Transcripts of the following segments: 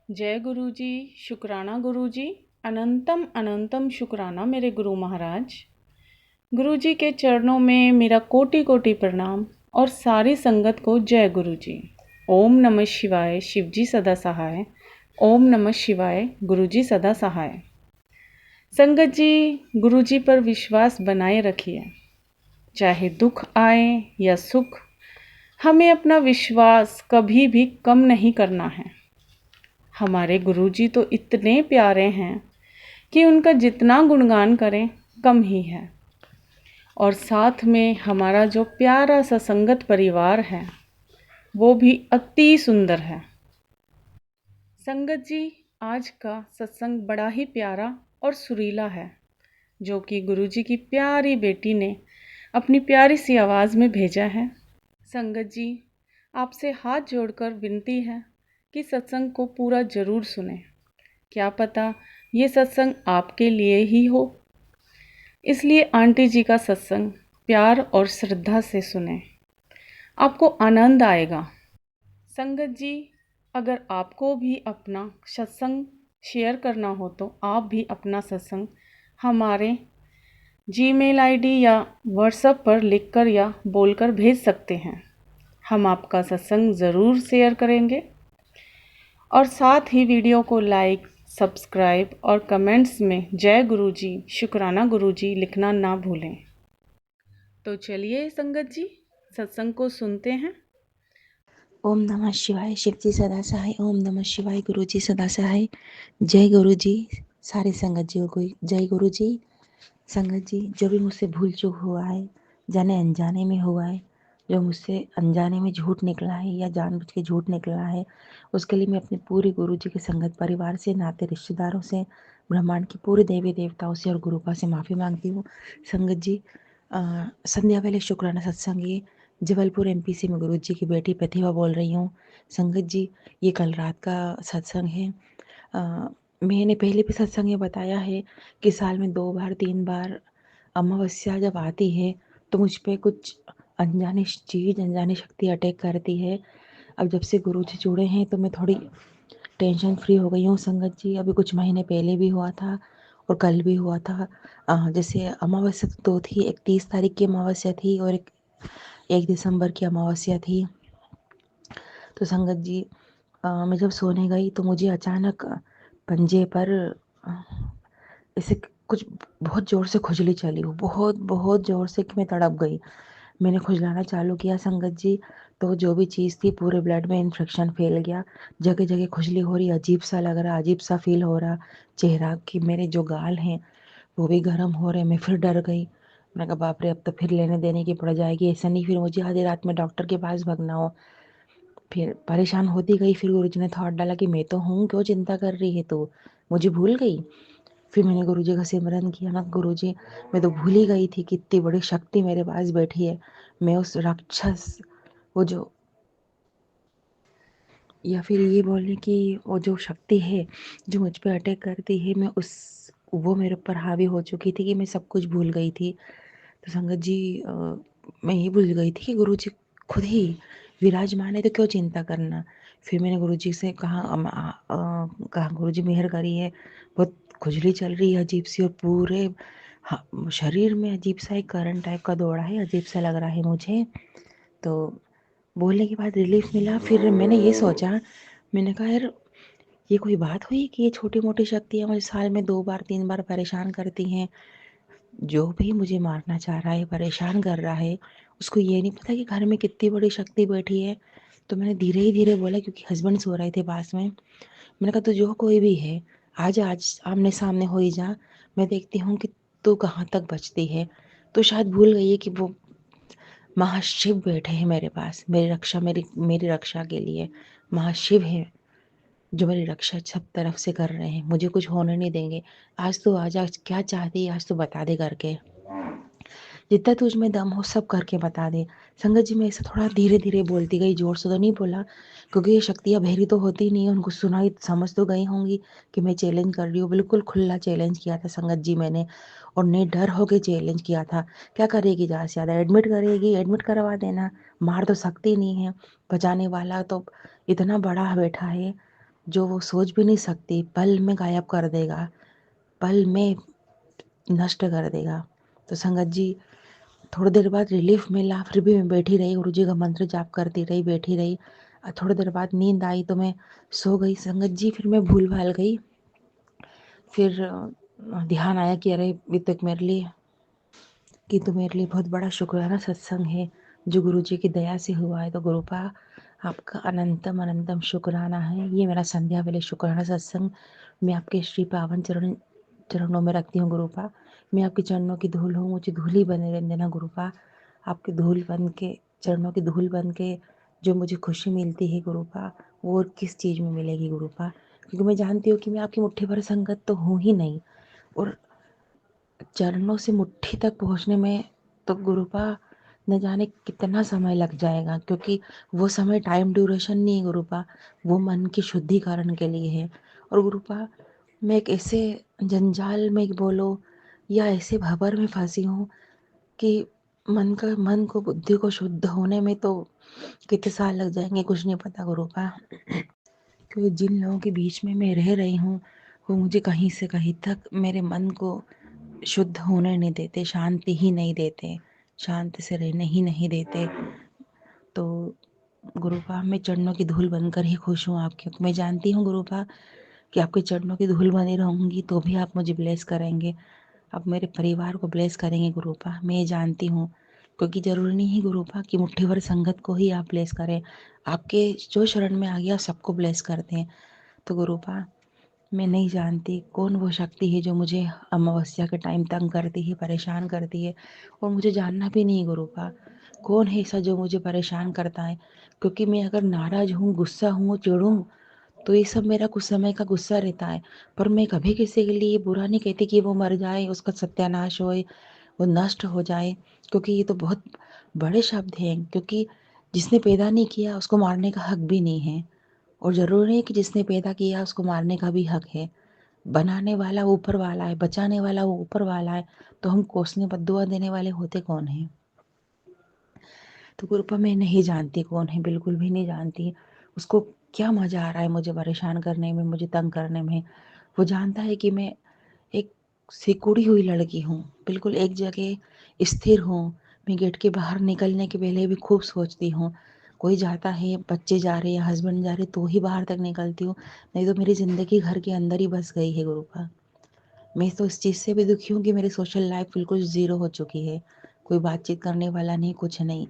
जय गुरु जी, शुक्राना गुरु जी। अनंतम अनंतम शुक्राना मेरे गुरु महाराज। गुरु जी के चरणों में मेरा कोटि कोटि प्रणाम और सारी संगत को जय गुरु जी। ओम नमः शिवाय, शिव जी सदा सहाय। ओम नमः शिवाय, गुरु जी सदा सहाय। संगत जी, गुरु जी पर विश्वास बनाए रखिए। चाहे दुख आए या सुख, हमें अपना विश्वास कभी भी कम नहीं करना है। हमारे गुरुजी तो इतने प्यारे हैं कि उनका जितना गुणगान करें कम ही है। और साथ में हमारा जो प्यारा सा संगत परिवार है वो भी अति सुंदर है। संगत जी, आज का सत्संग बड़ा ही प्यारा और सुरीला है, जो कि गुरुजी की प्यारी बेटी ने अपनी प्यारी सी आवाज़ में भेजा है। संगत जी, आपसे हाथ जोड़कर विनती है कि सत्संग को पूरा ज़रूर सुने। क्या पता ये सत्संग आपके लिए ही हो, इसलिए आंटी जी का सत्संग प्यार और श्रद्धा से सुने, आपको आनंद आएगा। संगत जी, अगर आपको भी अपना सत्संग शेयर करना हो तो आप भी अपना सत्संग हमारे जीमेल आईडी या व्हाट्सएप पर लिखकर या बोलकर भेज सकते हैं। हम आपका सत्संग ज़रूर शेयर करेंगे और साथ ही वीडियो को लाइक, सब्सक्राइब और कमेंट्स में जय गुरुजी, शुक्राना गुरुजी लिखना ना भूलें। तो चलिए संगत जी, सत्संग को सुनते हैं। ओम नमः शिवाय, शिव जी सदा सहाय। ओम नमः शिवाय, गुरु जी सदा सहाय। जय गुरु जी। सारे संगत जी को जय गुरु जी। संगत जी, जो भी मुझसे भूल चूक हुआ है, जाने अनजाने में हुआ है, जो मुझसे अनजाने में झूठ निकला है या जानबूझ के झूठ निकला है, उसके लिए मैं अपने पूरे गुरु जी के संगत परिवार से, नाते रिश्तेदारों से, ब्रह्मांड के पूरे देवी देवताओं से और गुरुपा से माफ़ी मांगती हूँ। संगत जी, संध्या वाले शुक्राना सत्संग ये जबलपुर एमपी से मैं गुरु जी की बेटी प्रतिभा बोल रही हूँ। संगत जी, ये कल रात का सत्संग है। मैंने पहले भी सत्संग में बताया है कि साल में 2 बार 3 बार अमावस्या जब आती है तो मुझ पे कुछ अनजानी चीज़, अनजानी शक्ति अटैक करती है। अब जब से गुरु जी जुड़े हैं तो मैं थोड़ी टेंशन फ्री हो गई हूँ। संगत जी, अभी कुछ महीने पहले भी हुआ था और कल भी हुआ था। जैसे अमावस्या तो थी, एक 30 तारीख की अमावस्या थी और एक दिसंबर की अमावस्या थी। तो संगत जी, मैं जब सोने गई तो मुझे अचानक पंजे पर ऐसे कुछ बहुत ज़ोर से खुजली चली हो, बहुत बहुत ज़ोर से कि मैं तड़प गई। मैंने खुजलाना चालू किया संगत जी, तो जो भी चीज़ थी पूरे ब्लड में इन्फेक्शन फैल गया। जगह जगह खुजली हो रही, अजीब सा लग रहा, अजीब सा फील हो रहा। चेहरा की मेरे जो गाल हैं वो भी गर्म हो रहे। मैं फिर डर गई। मैंने कहा बाप रे, अब तो फिर लेने देने की पड़ जाएगी। ऐसा नहीं फिर मुझे आधी रात में डॉक्टर के पास भागना हो। फिर परेशान होती गई। फिर गुरुजी ने थॉट डाला कि मैं तो हूँ, क्यों चिंता कर रही है तू, मुझे भूल गई। फिर मैंने गुरुजी का सिमरन किया ना, गुरुजी मैं तो भूल ही गई थी कि इतनी बड़ी शक्ति मेरे पास बैठी है। मैं उस राक्षस, वो जो, या फिर ये बोलने की वो जो शक्ति है जो मुझ पे अटैक करती है, मैं उस, वो मेरे ऊपर हावी हो चुकी थी कि मैं सब कुछ भूल गई थी। तो संगत जी, मैं ये भूल गई थी कि गुरुजी खुद ही विराजमान है, तो क्यों चिंता करना। फिर मैंने गुरुजी से कहा, कहा गुरुजी मेहर करिए, बहुत खुजली चल रही है अजीब सी और पूरे शरीर में अजीब सा एक करंट टाइप का दौड़ा है, अजीब सा लग रहा है मुझे। तो बोलने के बाद रिलीफ मिला। फिर मैंने ये सोचा, मैंने कहा यार, ये कोई बात हुई कि ये छोटी मोटी शक्तियाँ मुझे साल में 2 बार 3 बार परेशान करती हैं। जो भी मुझे मारना चाह रहा है, परेशान कर रहा है, उसको ये नहीं पता कि घर में कितनी बड़ी शक्ति बैठी है। तो मैंने धीरे ही धीरे बोला, क्योंकि हस्बैंड सो रहे थे पास में। मैंने कहा, तो जो कोई भी है, आज आज आमने सामने हो ही जा, मैं देखती हूँ कि तू कहाँ तक बचती है। तो शायद भूल गई है कि वो महाशिव बैठे हैं मेरे पास, मेरी रक्षा के लिए। महाशिव है जो मेरी रक्षा सब तरफ से कर रहे हैं, मुझे कुछ होने नहीं देंगे। आज तो आज आज क्या चाहती है, आज तो बता दे करके, जितना तुझ में दम हो सब करके बता दे। संगत जी, मैं ऐसे थोड़ा धीरे धीरे बोलती गई, जोर से तो नहीं बोला, क्योंकि ये शक्तियाँ बहरी तो होती नहीं है, उनको सुनाई समझ तो गई होंगी कि मैं चैलेंज कर रही हूँ। बिल्कुल खुला चैलेंज किया था संगत जी मैंने, और निडर होकर चैलेंज किया था। क्या करेगी ज़्यादा से ज़्यादा, एडमिट करेगी, एडमिट करवा देना, मार तो सकती नहीं है। बचाने वाला तो इतना बड़ा बैठा है, जो वो सोच भी नहीं सकती, पल में गायब कर देगा, पल में नष्ट कर देगा। तो संगत जी, थोड़ी देर बाद रिलीफ मिला, फिर भी मैं बैठी रही, गुरु जी का मंत्र जाप करती रही, बैठी रही। थोड़ी देर बाद नींद आई तो मैं सो गई संगत जी। फिर मैं भूल भाल गई। फिर ध्यान आया कि अरे ये तो मेरे लिए बहुत बड़ा शुक्राना सत्संग है जो गुरु जी की दया से हुआ है। तो गुरुपा आपका अनंतम अनंतम शुक्राना है। ये मेरा संध्या वेले शुक्राना सत्संग मैं आपके श्री पावन चरणों में रखती हूँ गुरुपा। मैं आपके चरणों की धूल हूँ, मुझे धूल ही बने रहने देना गुरुपा। आपके धूल बन के, चरणों की धूल बन के जो मुझे खुशी मिलती है गुरुपा, वो और किस चीज़ में मिलेगी गुरुपा। क्योंकि मैं जानती हूँ कि मैं आपकी मुट्ठी भर संगत तो हूँ ही नहीं, और चरणों से मुट्ठी तक पहुँचने में तो गुरुपा न जाने कितना समय लग जाएगा। क्योंकि वो समय टाइम ड्यूरेशन नहीं है गुरुपा, वो मन की शुद्धिकरण के लिए है। और गुरुपा मैं एक ऐसे जंजाल में बोलो या ऐसे भंवर में फंसी हूँ कि मन को बुद्धि को शुद्ध होने में तो कितने साल लग जाएंगे कुछ नहीं पता गुरुपा। क्योंकि जिन लोगों के बीच में मैं रह रही हूँ वो मुझे कहीं से कहीं तक मेरे मन को शुद्ध होने नहीं देते, शांति ही नहीं देते, शांति से रहने ही नहीं देते। तो गुरुपा मैं चरणों की धूल बनकर ही खुश हूँ आपके। मैं जानती हूँ गुरुपा कि आपके चरणों की धूल बनी रहूँगी तो भी आप मुझे ब्लेस करेंगे, आप मेरे परिवार को ब्लेस करेंगे गुरुपा, मैं ये जानती हूँ। क्योंकि ज़रूरी नहीं है गुरुपा कि मुट्ठी भर संगत को ही आप ब्लेस करें, आपके जो शरण में आ गया सबको ब्लेस करते हैं। तो गुरुपा मैं नहीं जानती कौन वो शक्ति है जो मुझे अमावस्या के टाइम तंग करती है, परेशान करती है, और मुझे जानना भी नहीं गुरुपा कौन है ऐसा जो मुझे परेशान करता है। क्योंकि मैं अगर नाराज़ हूँ, गुस्सा हूँ, चिढ़ूँ तो ये सब मेरा कुछ समय का गुस्सा रहता है। पर मैं कभी किसी के लिए बुरा नहीं कहती कि वो मर जाए, उसका सत्यानाश होए, वो नष्ट हो जाए। क्योंकि ये तो बहुत बड़े शब्द हैं। क्योंकि जिसने पैदा नहीं किया उसको मारने का हक भी नहीं है, और ज़रूरी नहीं कि जिसने पैदा किया उसको मारने का भी हक है। बनाने वाला वो ऊपर वाला है, बचाने वाला वो ऊपर वाला है, तो हम कोसने बद्दुआ देने वाले होते कौन हैं। तो गुरुपा मैं नहीं जानती कौन है, बिल्कुल भी नहीं जानती उसको क्या मज़ा आ रहा है मुझे परेशान करने में, मुझे तंग करने में। वो जानता है कि मैं एक सिकुड़ी हुई लड़की हूँ, बिल्कुल एक जगह स्थिर हूँ। मैं गेट के बाहर निकलने के पहले भी खूब सोचती हूँ, कोई जाता है, बच्चे जा रहे हैं, हस्बैंड जा रहे, तो ही बाहर तक निकलती हूँ, नहीं तो मेरी ज़िंदगी घर के अंदर ही बस गई है गुरुपा। मैं तो इस चीज़ से भी दुखी हूँ कि मेरी सोशल लाइफ बिल्कुल ज़ीरो हो चुकी है, कोई बातचीत करने वाला नहीं, कुछ नहीं।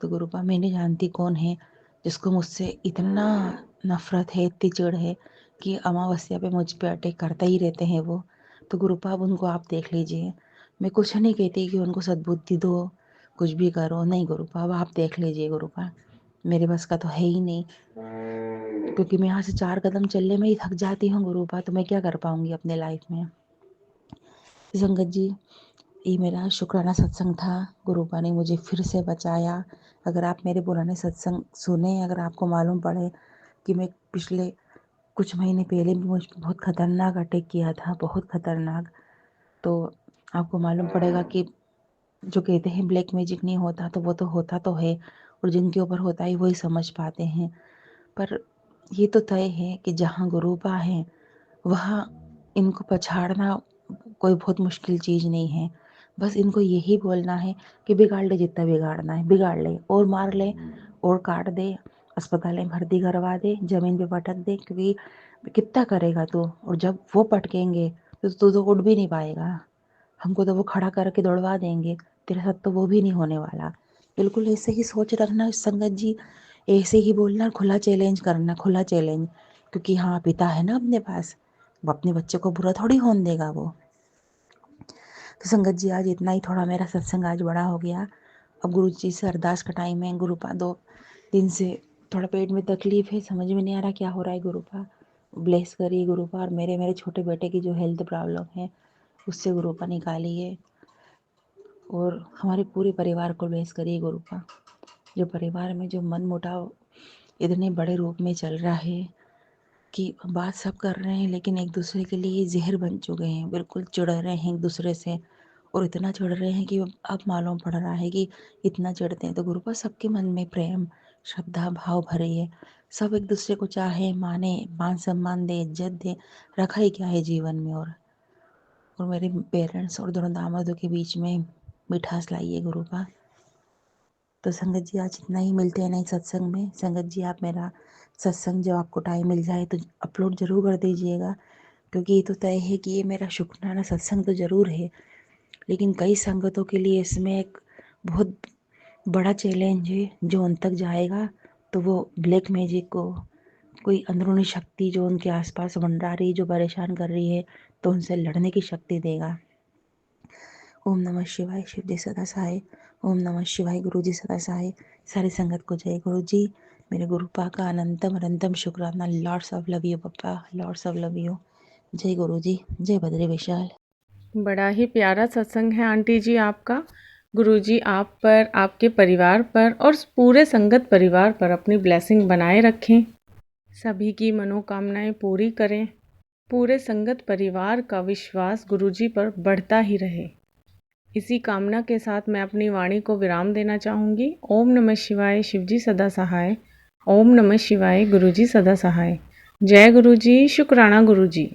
तो गुरुपा मैं नहीं जानती कौन है जिसको मुझसे इतना नफ़रत है, इतनी चिढ़ है कि अमावस्या पे मुझ पे अटैक करते ही रहते हैं वो। तो गुरुपा अब उनको आप देख लीजिए। मैं कुछ नहीं कहती कि उनको सद्बुद्धि दो, कुछ भी करो, नहीं गुरुपा, अब आप देख लीजिए गुरुपा, मेरे बस का तो है ही नहीं। क्योंकि मैं यहाँ से 4 कदम चलने में ही थक जाती हूँ गुरुपा, तो मैं क्या कर पाऊँगी अपने लाइफ में। संगत जी, ये मेरा शुक्राना सत्संग था, गुरुपा ने मुझे फिर से बचाया। अगर आप मेरे पुराने सत्संग सुने, अगर आपको मालूम पड़े कि मैं पिछले कुछ महीने पहले भी मुझ पे बहुत खतरनाक अटैक किया था, बहुत खतरनाक, तो आपको मालूम पड़ेगा कि जो कहते हैं ब्लैक मैजिक नहीं होता, तो वो तो होता तो है, और जिनके ऊपर होता है वही समझ पाते हैं। पर ये तो तय है कि जहाँ गुरुपा है वहाँ इनको पछाड़ना कोई बहुत मुश्किल चीज़ नहीं है। बस इनको यही बोलना है कि बिगाड़ ले, जितना बिगाड़ना है बिगाड़ ले, और मार ले, और काट दे, अस्पताल में भर्ती करवा दे, ज़मीन पे पटक दे। क्योंकि कितना करेगा तू, और जब वो पटकेंगे तो तू तो उठ भी नहीं पाएगा, हमको तो वो खड़ा करके दौड़वा देंगे, तेरे साथ तो वो भी नहीं होने वाला। बिल्कुल ऐसे ही सोच रखना संगत जी, ऐसे ही बोलना, खुला चैलेंज करना, खुला चैलेंज। क्योंकि हाँ, पिता है ना अपने पास, वो अपने बच्चे को बुरा थोड़ी होने देगा वो। तो संगत जी आज इतना ही, थोड़ा मेरा सत्संग आज बड़ा हो गया। अब गुरु जी से अरदास का टाइम है। गुरुपा 2 दिन से थोड़ा पेट में तकलीफ है, समझ में नहीं आ रहा क्या हो रहा है गुरुपा, ब्लेस करिए गुरुपा। और मेरे छोटे बेटे की जो हेल्थ प्रॉब्लम है उससे गुरुपा निकालिए, और हमारे पूरे परिवार को ब्लेस करिए गुरुपा। जो परिवार में जो मन मुटाव इतने बड़े रूप में चल रहा है कि बात सब कर रहे हैं लेकिन एक दूसरे के लिए जहर बन चुके हैं, बिल्कुल चिढ़ रहे हैं एक दूसरे से, और इतना चिढ़ रहे हैं कि अब मालूम पड़ रहा है कि इतना चिढ़ते हैं। तो गुरुपा सबके मन में प्रेम, श्रद्धा, भाव भरे है, सब एक दूसरे को चाहे, माने, मान सम्मान दे, इज्जत दे, रखा ही क्या है जीवन में। और मेरे पेरेंट्स और दोनों दामादों के बीच में मिठास लाइए गुरु का। तो संगत जी आज इतना ही, मिलते हैं नए सत्संग में। संगत जी आप मेरा सत्संग जब आपको टाइम मिल जाए तो अपलोड ज़रूर कर दीजिएगा, क्योंकि ये तो तय है कि ये मेरा शुक्राना सत्संग तो ज़रूर है, लेकिन कई संगतों के लिए इसमें एक बहुत बड़ा चैलेंज है जो उन तक जाएगा। तो वो ब्लैक मैजिक को, कोई अंदरूनी शक्ति जो उनके आसपास मंडरा रही, जो परेशान कर रही है, तो उनसे लड़ने की शक्ति देगा। ओम नमः शिवाय, शिव जी सदा सहाय। ओम नमः शिवाय, गुरु जी सदा सहाय। सारी संगत को जय गुरु जी। मेरे गुरु पा का अनंतम अनंतम शुक्राना। लॉर्ड्स ऑफ लव यू पप्पा, लॉर्ड्स ऑफ लव यू। जय गुरु जी, जय बद्री विशाल। बड़ा ही प्यारा सत्संग है आंटी जी आपका। गुरुजी आप पर, आपके परिवार पर और पूरे संगत परिवार पर अपनी ब्लेसिंग बनाए रखें, सभी की मनोकामनाएं पूरी करें, पूरे संगत परिवार का विश्वास गुरुजी पर बढ़ता ही रहे। इसी कामना के साथ मैं अपनी वाणी को विराम देना चाहूँगी। ओम नमः शिवाय, शिवजी सदा सहाय। ओम नमः शिवाय, गुरुजी सदा सहाय। जय गुरुजी, शुक्राना गुरुजी।